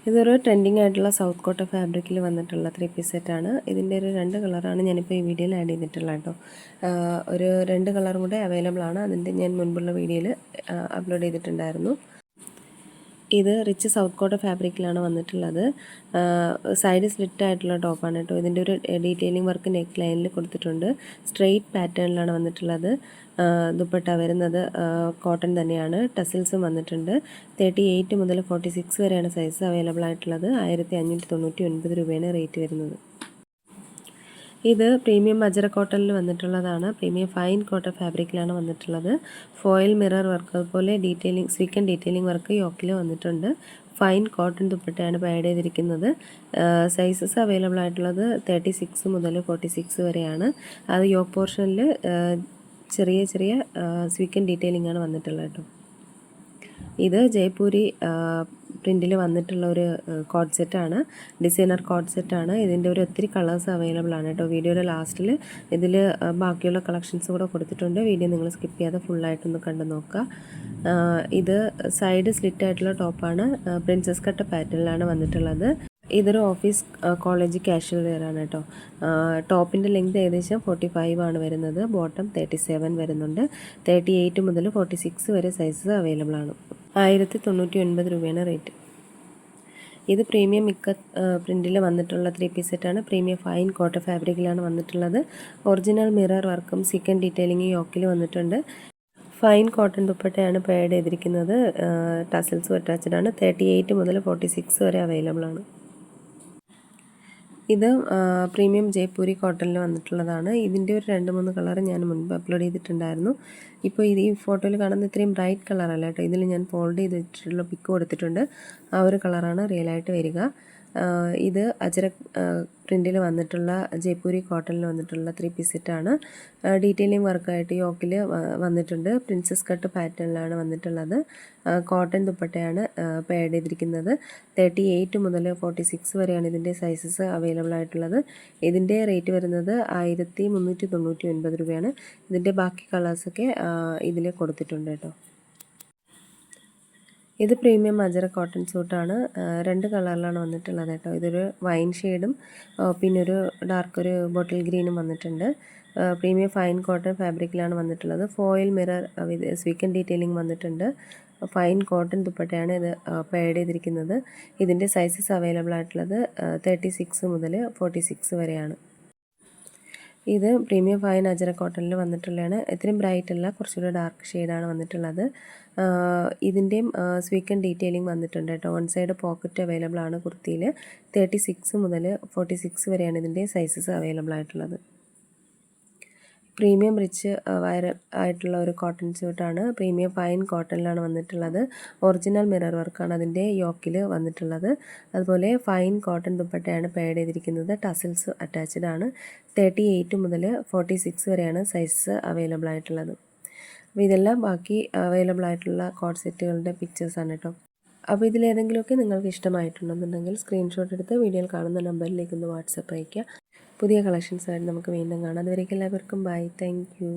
ഇതൊരു ട്രെൻഡിങ് ആയിട്ടുള്ള സൗത്ത് കോട്ട ഫാബ്രിക്കിൽ വന്നിട്ടുള്ള 3 പീസ് സെറ്റാണ്. ഇതിൻ്റെ ഒരു 2 കളറാണ് ഞാനിപ്പോൾ ഈ വീഡിയോയിൽ ആഡ് ചെയ്തിട്ടുള്ളത് കേട്ടോ. ഒരു 2 കളറും കൂടെ അവൈലബിൾ ആണ്. അതിൻ്റെ ഞാൻ മുൻപുള്ള വീഡിയോയിൽ അപ്ലോഡ് ചെയ്തിട്ടുണ്ടായിരുന്നു. ഇത് റിച്ച് സൗത്ത് കോട്ട ഫാബ്രിക്കിലാണ് വന്നിട്ടുള്ളത്. സൈഡ് സ്ലിറ്റ് ആയിട്ടുള്ള ടോപ്പാണ് കേട്ടോ. ഇതിൻ്റെ ഒരു ഡീറ്റെയിലിംഗ് വർക്ക് നെക്ക് ലൈനിൽ കൊടുത്തിട്ടുണ്ട്. സ്ട്രെയിറ്റ് പാറ്റേണിലാണ് വന്നിട്ടുള്ളത്. ദുപ്പട്ട വരുന്നത് കോട്ടൺ തന്നെയാണ്. ടസിൽസും വന്നിട്ടുണ്ട്. 38 മുതൽ 46 വരെയാണ് സൈസ് അവൈലബിൾ ആയിട്ടുള്ളത്. 1599 രൂപയാണ് റേറ്റ് വരുന്നത്. ഇത് പ്രീമിയം അജറ കോട്ടണിൽ വന്നിട്ടുള്ളതാണ്. പ്രീമിയം ഫൈൻ കോട്ടൺ ഫാബ്രിക്കിലാണ് വന്നിട്ടുള്ളത്. ഫോയിൽ മിറർ വർക്ക് അതുപോലെ സ്വീക്കൻ ഡീറ്റെയിലിംഗ് വർക്ക് യോക്കിൽ വന്നിട്ടുണ്ട്. ഫൈൻ കോട്ടൺ ദുപ്പട്ടയാണ് ആഡ് ചെയ്തിരിക്കുന്നത്. സൈസസ് അവൈലബിൾ ആയിട്ടുള്ളത് 36 മുതൽ 46 വരെയാണ്. അത് യോക്ക് പോർഷനിൽ ചെറിയ സ്വീക്കൻ ഡീറ്റെയിലിംഗ് ആണ് വന്നിട്ടുള്ളത് കേട്ടോ. ഇത് ജയ്പൂരി പ്രിൻറ്റിൽ വന്നിട്ടുള്ള ഒരു കോഡ് സെറ്റാണ്. ഡിസൈനർ കോഡ് സെറ്റാണ്. ഇതിൻ്റെ ഒരു ഒത്തിരി കളേഴ്സ് അവൈലബിൾ ആണ് കേട്ടോ. വീഡിയോയുടെ ലാസ്റ്റിൽ ഇതിൽ ബാക്കിയുള്ള കളക്ഷൻസ് കൂടെ കൊടുത്തിട്ടുണ്ട്. വീഡിയോ നിങ്ങൾ സ്കിപ്പ് ചെയ്യാതെ ഫുള്ളായിട്ടൊന്ന് കണ്ടു നോക്കുക. ഇത് സൈഡ് സ്ലിറ്റ് ആയിട്ടുള്ള ടോപ്പാണ്. പ്രിൻസസ് കട്ട് പാറ്റേണിലാണ് വന്നിട്ടുള്ളത്. ഇതൊരു ഓഫീസ് കോളേജ് കാഷ്വൽ വെയർ ആണ് കേട്ടോ. ടോപ്പിൻ്റെ ലെങ്ത് ഏകദേശം 45 ആണ് വരുന്നത്. ബോട്ടം 37 വരുന്നുണ്ട്. 38 മുതൽ 46 വരെ സൈസസ് അവൈലബിൾ ആണ്. 1099 രൂപയാണ് റേറ്റ്. ഇത് പ്രീമിയം മിക്കത്ത് പ്രിൻറ്റിൽ വന്നിട്ടുള്ള 3 പീസ് സെറ്റാണ്. പ്രീമിയം ഫൈൻ കോട്ടൺ ഫാബ്രിക്കിലാണ് വന്നിട്ടുള്ളത്. ഒറിജിനൽ മിറർ വർക്കും സിക്കൻ ഡീറ്റെയിലിംഗ് യോക്കിൽ വന്നിട്ടുണ്ട്. ഫൈൻ കോട്ടൺ ദുപ്പട്ടയാണ് ആഡ് ചെയ്തിരിക്കുന്നത്. ടസൽസും അറ്റാച്ച്ഡ് ആണ്. 38 മുതൽ 46 വരെ അവൈലബിൾ ആണ്. ഇത് പ്രീമിയം ജയ്പൂരി കോട്ടണിൽ വന്നിട്ടുള്ളതാണ്. ഇതിൻ്റെ ഒരു 2-3 കളർ ഞാൻ മുൻപ് അപ്ലോഡ് ചെയ്തിട്ടുണ്ടായിരുന്നു. ഇപ്പോൾ ഈ ഫോട്ടോയിൽ കാണുന്ന ഇത്രയും ബ്രൈറ്റ് കളറല്ല കേട്ടോ. ഇതിൽ ഞാൻ ഫോൾഡ് ചെയ്ത് വെച്ചിട്ടുള്ള പിക്ക് കൊടുത്തിട്ടുണ്ട്. ആ ഒരു കളറാണ് റിയലായിട്ട് വരിക. ഇത് അജരക് പ്രിൻറ്റിൽ വന്നിട്ടുള്ള ജയ്പൂരി കോട്ടണിൽ വന്നിട്ടുള്ള 3 പീസ് സെറ്റാണ്. ഡീറ്റെയിലിംഗ് വർക്കായിട്ട് യോക്കിൽ വന്നിട്ടുണ്ട്. പ്രിൻസസ് കട്ട് പാറ്റേണിലാണ് വന്നിട്ടുള്ളത്. കോട്ടൺ ദുപ്പട്ടയാണ് ആഡ് ചെയ്തിരിക്കുന്നത്. 38 മുതൽ 46 വരെയാണ് ഇതിൻ്റെ സൈസസ് അവൈലബിൾ ആയിട്ടുള്ളത്. ഇതിൻ്റെ റേറ്റ് വരുന്നത് 1399 രൂപയാണ്. ഇതിൻ്റെ ബാക്കി കളേഴ്സൊക്കെ ഇതിൽ കൊടുത്തിട്ടുണ്ട് കേട്ടോ. ഇത് പ്രീമിയം അജറ കോട്ടൺ സൂട്ടാണ്. 2 കളറിലാണ് വന്നിട്ടുള്ളത് കേട്ടോ. ഇതൊരു വൈൻ ഷെയ്ഡും പിന്നെ ഒരു ഡാർക്ക് ബോട്ടിൽ ഗ്രീനും വന്നിട്ടുണ്ട്. പ്രീമിയം ഫൈൻ കോട്ടൺ ഫാബ്രിക്കിലാണ് വന്നിട്ടുള്ളത്. ഫോയിൽ മിറർ വിത്ത് സ്വീക്കൻ ഡീറ്റെയിലിംഗ് വന്നിട്ടുണ്ട്. ഫൈൻ കോട്ടൺ ദുപ്പട്ടയാണ് ഇത് ആഡ് ചെയ്തിരിക്കുന്നത്. ഇതിൻ്റെ സൈസസ് അവൈലബിൾ ആയിട്ടുള്ളത് 36 മുതൽ 46 വരെയാണ്. ഇത് പ്രീമിയം ഫൈൻ അജറ കോട്ടണിൽ വന്നിട്ടുള്ളതാണ്. ഇത്രയും ബ്രൈറ്റ് അല്ല, കുറച്ചുകൂടി ഡാർക്ക് ഷെയ്ഡാണ് വന്നിട്ടുള്ളത്. ഇതിൻ്റെയും സ്വീക്കൻ ഡീറ്റെയിലിംഗ് വന്നിട്ടുണ്ട് കേട്ടോ. 1 സൈഡ് പോക്കറ്റ് അവൈലബിൾ ആണ് കുർത്തിയിൽ. 36 മുതൽ 46 വരെയാണ് ഇതിൻ്റെ സൈസസ് അവൈലബിൾ ആയിട്ടുള്ളത്. പ്രീമിയം റിച്ച് വയർ ആയിട്ടുള്ള ഒരു കോട്ടൺ സ്യൂട്ടാണ്. പ്രീമിയം ഫൈൻ കോട്ടണിലാണ് വന്നിട്ടുള്ളത്. ഒറിജിനൽ മിറർ വർക്കാണ് അതിൻ്റെ യോക്കിൽ വന്നിട്ടുള്ളത്. അതുപോലെ ഫൈൻ കോട്ടൺ ദുപ്പട്ടയാണ് ആഡ് ചെയ്തിരിക്കുന്നത്. ടസിൽസ് അറ്റാച്ച്ഡ് ആണ്. 38 മുതൽ 46 വരെയാണ് സൈസ് അവൈലബിൾ ആയിട്ടുള്ളത്. അപ്പോൾ ഇതെല്ലാം ബാക്കി അവൈലബിൾ ആയിട്ടുള്ള കോഡ് സെറ്റുകളുടെ പിക്ചേഴ്സാണ് കേട്ടോ. അപ്പോൾ ഇതിലേതെങ്കിലുമൊക്കെ നിങ്ങൾക്ക് ഇഷ്ടമായിട്ടുണ്ടെന്നുണ്ടെങ്കിൽ സ്ക്രീൻഷോട്ട് എടുത്ത് വീഡിയോയിൽ കാണുന്ന നമ്പറിലേക്ക് ഒന്ന് വാട്സപ്പ് അയയ്ക്കുക. പുതിയ കളക്ഷൻസായിട്ട് നമുക്ക് വീണ്ടും കാണാം. അതുവരേക്കും എല്ലാവർക്കും ബൈ. Thank you.